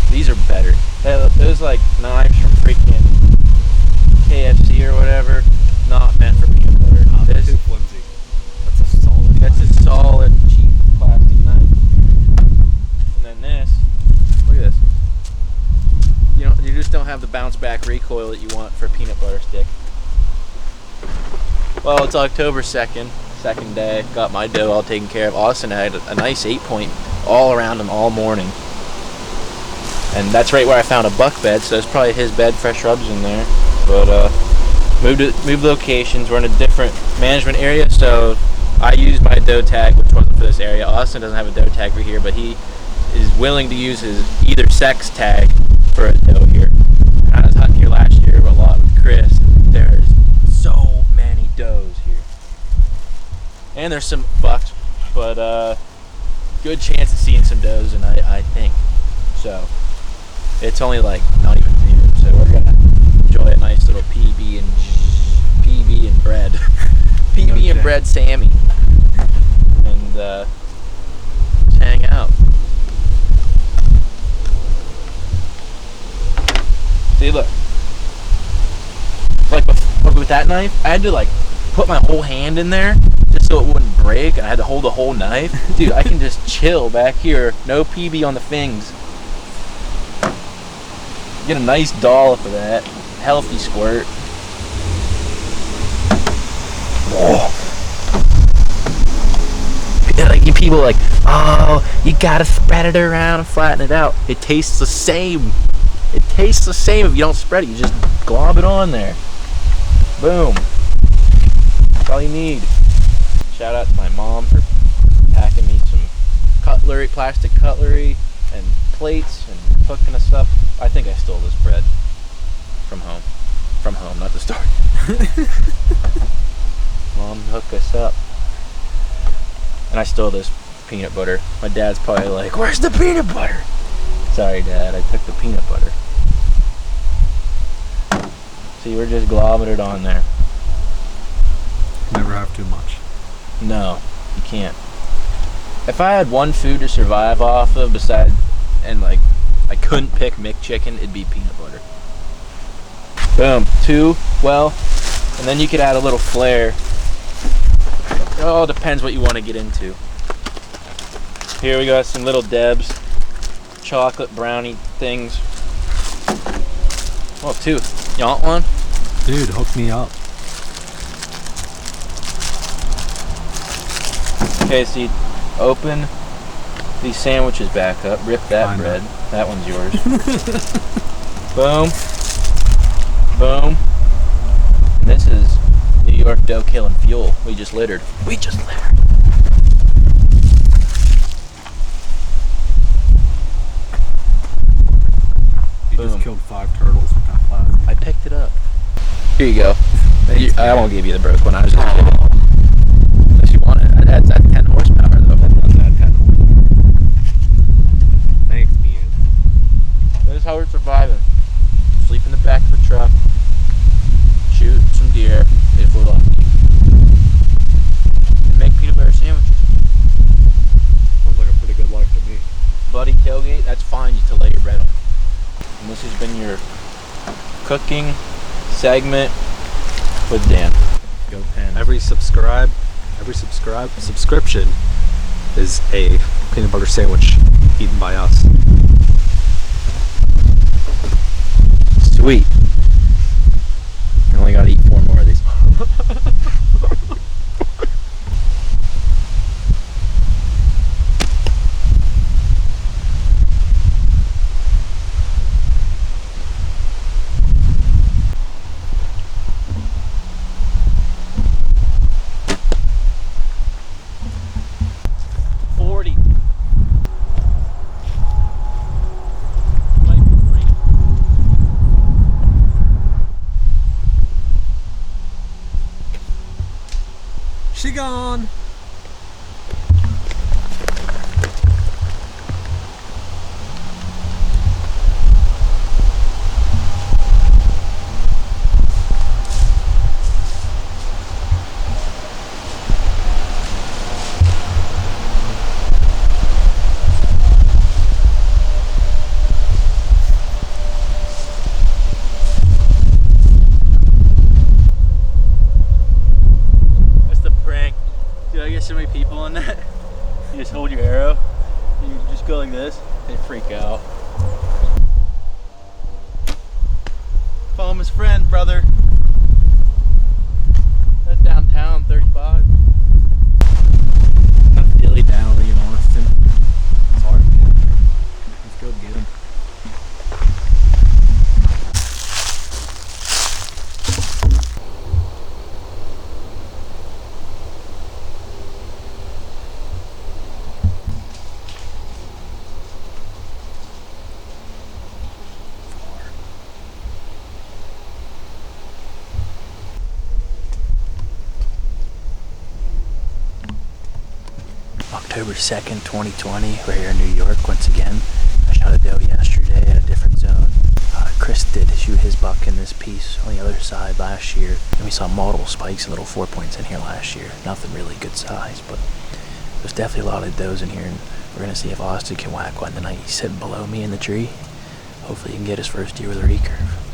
These are better. Those like knives from freaking KFC or whatever, not meant for peanut butter. This is flimsy. That's a solid. That's a solid, cheap plastic knife. And then this, look at this. You just don't have the bounce back recoil that you want for a peanut butter stick. Well, it's October 2nd, second day. Got my doe all taken care of. Austin had a nice 8-point all around him all morning. And that's right where I found a buck bed, so it's probably his bed, fresh shrubs in there. But moved locations. We're in a different management area, so I used my doe tag, which wasn't for this area. Austin doesn't have a doe tag for here, but he is willing to use his either sex tag for a doe here. I was hunting here last year a lot with Chris. There's so many does here, and there's some bucks, but good chance of seeing some does, and I think so. It's only like not even noon, so we're gonna enjoy a nice little PB and bread, PB and bread Sammy, and just hang out. See, look, like with that knife, I had to like put my whole hand in there just so it wouldn't break, and I had to hold the whole knife. Dude, I can just chill back here, no PB on the things. Get a nice dollop of that, healthy squirt. Oh. Like people are like, oh, you gotta spread it around and flatten it out. It tastes the same. It tastes the same if you don't spread it. You just glob it on there. Boom. That's all you need. Shout out to my mom for packing me some cutlery, plastic cutlery, and plates, and hooking us up. I think I stole this bread from home. From home, not the store. Mom hooked us up. And I stole this peanut butter. My dad's probably like, where's the peanut butter? Sorry, Dad, I took the peanut butter. See, we're just globbing it on there. Never have too much. No, you can't. If I had one food to survive off of besides, and like, I couldn't pick McChicken, it'd be peanut butter. Boom. 2, well, and then you could add a little flair. It all depends what you want to get into. Here we got some little Debs chocolate brownie things. Oh, 2. You want one? Dude, hook me up. Okay, so you open these sandwiches back up, rip that bread. That one's yours. Boom. Boom. And this is New York doe killing fuel. We just littered. We just littered. You just killed 5 turtles with that plastic. I picked it up. Here you go. Thanks, I won't give you the broke one. I was just kidding. Unless you want it. That's 10 horsepower though. That's 10 horsepower. Thanks, man. This is how we're surviving. Sleep in the back of the truck. Shoot some deer if we're lucky. And make peanut butter sandwiches. Sounds like a pretty good life to me. Buddy tailgate, that's fine just to lay your bread on. And this has been your cooking segment with Dan. Go Pen. Every subscription is a peanut butter sandwich eaten by us. Sweet. I only gotta eat 4 more of these. She gone. so many people in that. You just hold your arrow, and you just go like this, they freak out. Follow his friend, brother. That's downtown, 35. Not dilly dally in Austin. It's hard, man. Let's go get him. October 2nd, 2020. We're here in New York once again. I shot a doe yesterday at a different zone. Chris did shoot his buck in this piece on the other side last year. And we saw multiple spikes and little 4 points in here last year. Nothing really good size, but there's definitely a lot of does in here. And we're going to see if Austin can whack one tonight. He's sitting below me in the tree. Hopefully he can get his first deer with a recurve.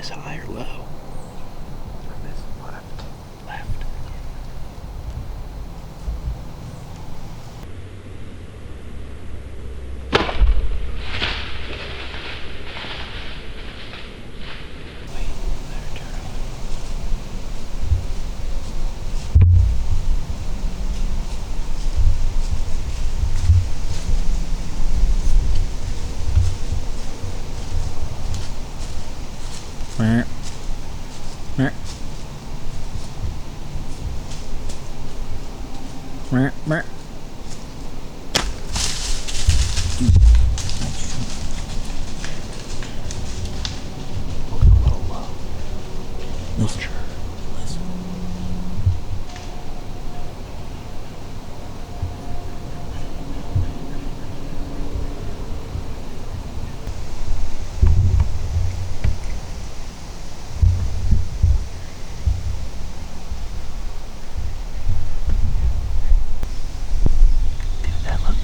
miss high or low? I miss left. Left.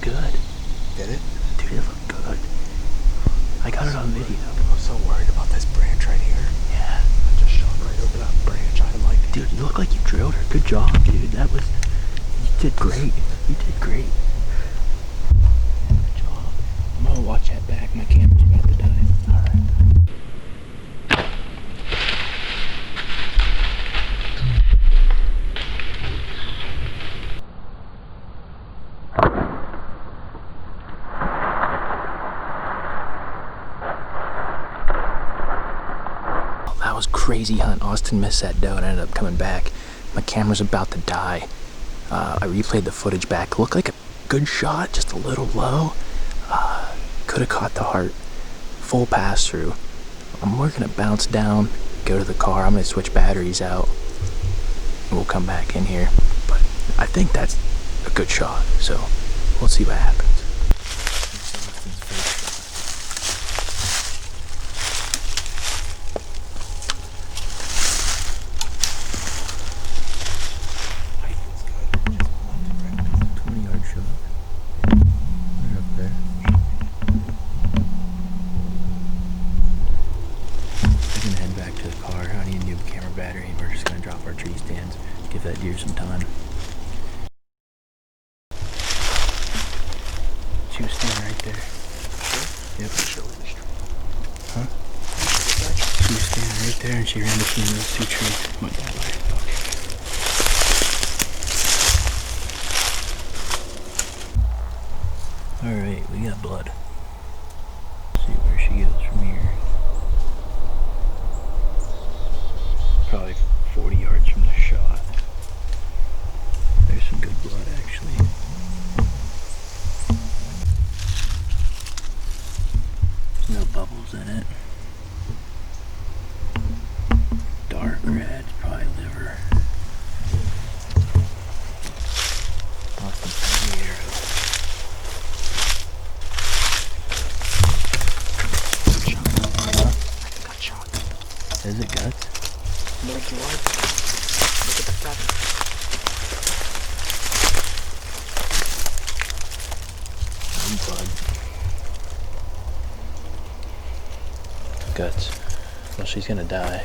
Good. Did it? Dude, it looked good. I got it on video. I'm so worried about this branch right here. Yeah. I just shot right over that branch. I like it. Dude, you look like you drilled her. Good job, dude. That was... You did great. You did great. Good job. I'm gonna watch that back. My camera's about to die. Alright. That was crazy hunt. Austin missed that doe and ended up coming back. My camera's about to die. I replayed the footage back. Looked like a good shot, just a little low. Could have caught the heart. Full pass through. We're gonna bounce down, go to the car. I'm gonna switch batteries out. And we'll come back in here. But I think that's a good shot. So we'll see what happens. Give that deer some time. She was standing right there. Yep. Huh? She was standing right there and she ran between those two trees. Went that way. Okay. Alright, we got blood. Let's see where she goes from here. Probably 40 yards from the shot. There's some good blood actually. There's no bubbles in it. Dark red, probably liver. Awesome from the arrow. Huh? I got shot. Is it guts? More blood. Look at the feather. Blood. Guts. Well, she's gonna die.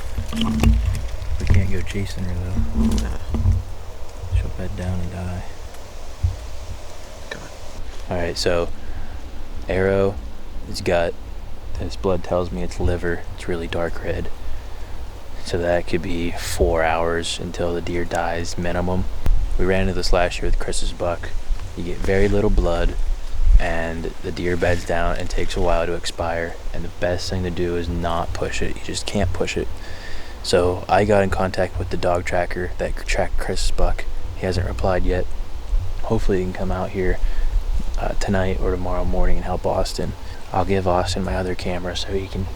We can't go chasing her though. Nah. She'll bed down and die. Come on. Alright, so arrow is gut. This blood tells me it's liver. It's really dark red. So that could be 4 hours until the deer dies minimum. We ran into this last year with Chris's buck. You get very little blood and the deer beds down and takes a while to expire, and the best thing to do is not push it. You just can't push it. So I got in contact with the dog tracker that tracked Chris's buck. He hasn't replied yet. Hopefully he can come out here tonight or tomorrow morning and help Austin. I'll give Austin my other camera so he can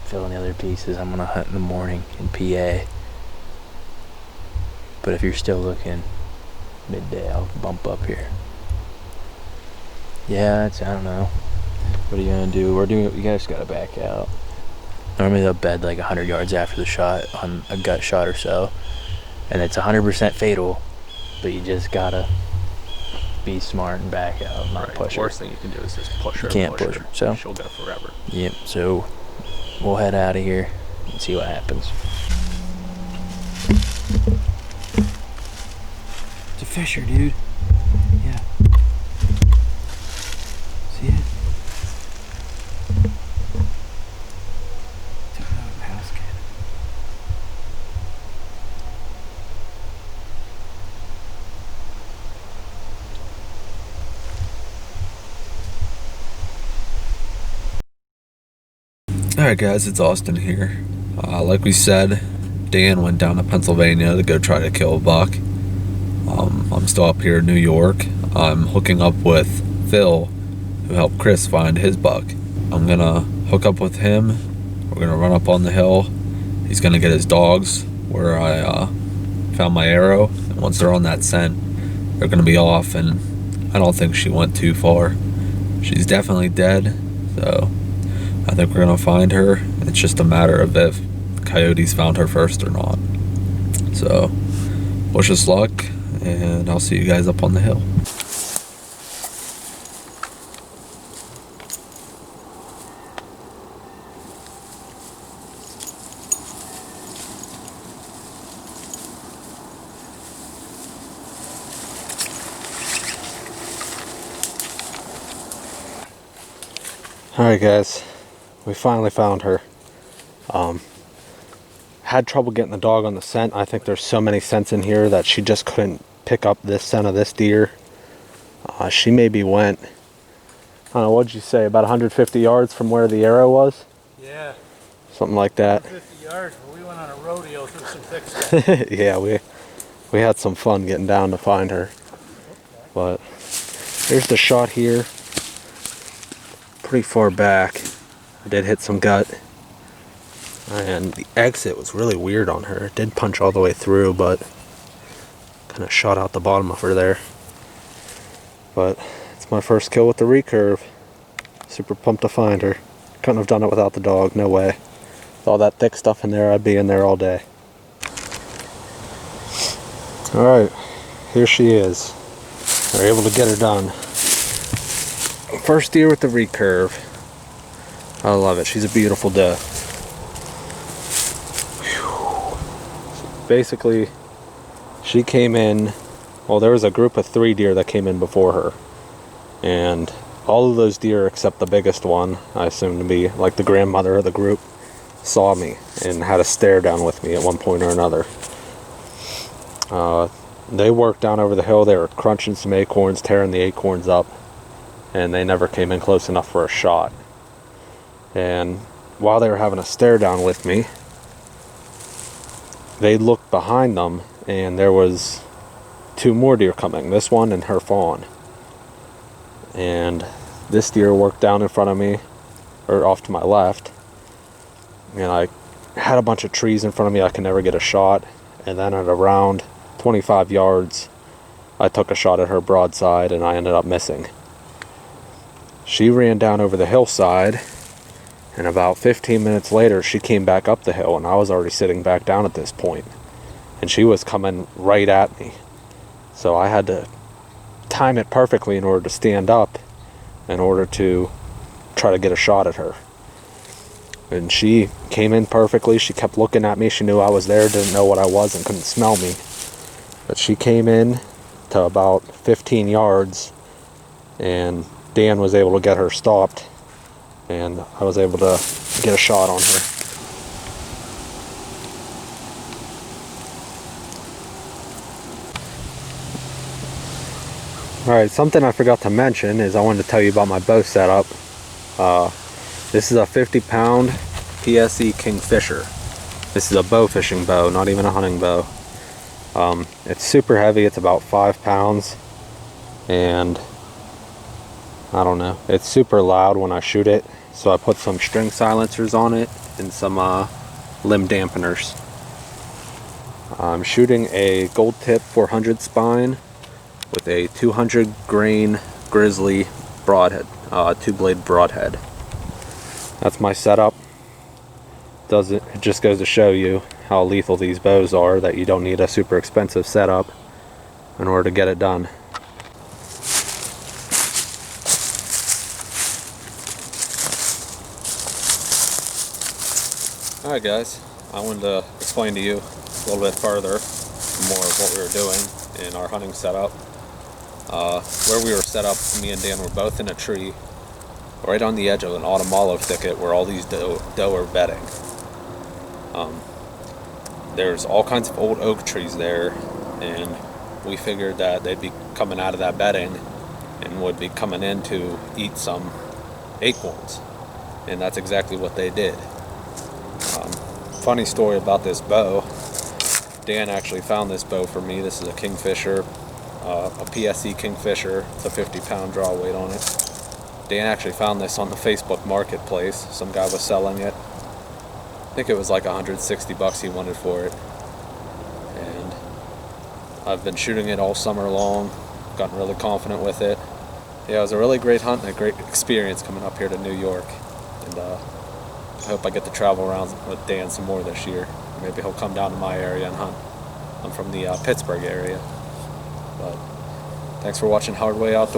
fill in the other pieces. I'm gonna hunt in the morning in PA. But if you're still looking, midday I'll bump up here. Yeah, I don't know. What are you gonna do? We just gotta back out. Normally they'll bed like 100 yards after the shot on a gut shot or so, and it's 100% fatal, but you just gotta be smart and back out, not push her. The worst thing you can do is just push her. You can't push her, so she'll go forever. Yep. So we'll head out of here. and see what happens. It's a fisher, dude. Yeah. See it? Took it out of the house cat. Alright guys, it's Austin here. Like we said, Dan went down to Pennsylvania to go try to kill a buck. I'm still up here in New York. I'm hooking up with Phil, who helped Chris find his buck. I'm gonna hook up with him. We're gonna run up on the hill. He's gonna get his dogs where I found my arrow. And once they're on that scent, they're gonna be off, and I don't think she went too far. She's definitely dead, so I think we're gonna find her. It's just a matter of if coyotes found her first or not. So wish us luck, and I'll see you guys up on the hill. Alright guys, we finally found her. Had trouble getting the dog on the scent. I think there's so many scents in here that she just couldn't pick up this scent of this deer. She maybe went, I don't know, what'd you say, about 150 yards from where the arrow was? Yeah. Something like that. 50 yards, but we went on a rodeo through some thick stuff. Yeah, we had some fun getting down to find her. But here's the shot here. Pretty far back. I did hit some gut. And the exit was really weird on her. It did punch all the way through, but kind of shot out the bottom of her there. But it's my first kill with the recurve. Super pumped to find her. Couldn't have done it without the dog, no way. With all that thick stuff in there, I'd be in there all day. Alright, here she is. We're able to get her done. First deer with the recurve. I love it. She's a beautiful doe. Basically, she came in, well, there was a group of 3 deer that came in before her, and all of those deer except the biggest one, I assume to be like the grandmother of the group, saw me and had a stare down with me at one point or another. They worked down over the hill. They were crunching some acorns, tearing the acorns up, and they never came in close enough for a shot. And while they were having a stare down with me, they looked behind them, and there was 2 more deer coming, this one and her fawn. And this deer worked down in front of me, or off to my left, and I had a bunch of trees in front of me. I could never get a shot. And then at around 25 yards, I took a shot at her broadside, and I ended up missing. She ran down over the hillside, and about 15 minutes later, she came back up the hill, and I was already sitting back down at this point. And she was coming right at me. So I had to time it perfectly in order to stand up, in order to try to get a shot at her. And she came in perfectly. She kept looking at me. She knew I was there, didn't know what I was, and couldn't smell me. But she came in to about 15 yards, and Dan was able to get her stopped. And I was able to get a shot on her. Alright, something I forgot to mention is I wanted to tell you about my bow setup. This is a 50-pound PSE Kingfisher. This is a bow fishing bow, not even a hunting bow. It's super heavy. It's about 5 pounds. And I don't know, it's super loud when I shoot it. So I put some string silencers on it and some limb dampeners. I'm shooting a gold tip 400 spine with a 200 grain grizzly broadhead, 2-blade broadhead. That's my setup. It just goes to show you how lethal these bows are, that you don't need a super expensive setup in order to get it done. Alright guys, I wanted to explain to you a little bit further more of what we were doing in our hunting setup. Where we were set up, me and Dan were both in a tree right on the edge of an autumn olive thicket where all these doe are bedding. There's all kinds of old oak trees there, and we figured that they'd be coming out of that bedding and would be coming in to eat some acorns, and that's exactly what they did. Funny story about this bow. Dan actually found this bow for me. This is a Kingfisher, a PSE Kingfisher. It's a 50-pound draw weight on it. Dan actually found this on the Facebook Marketplace. Some guy was selling it. I think it was like $160 he wanted for it. And I've been shooting it all summer long. Gotten really confident with it. Yeah, it was a really great hunt and a great experience coming up here to New York. And I hope I get to travel around with Dan some more this year. Maybe he'll come down to my area and hunt. I'm from the Pittsburgh area. But thanks for watching Hardway Outdoors.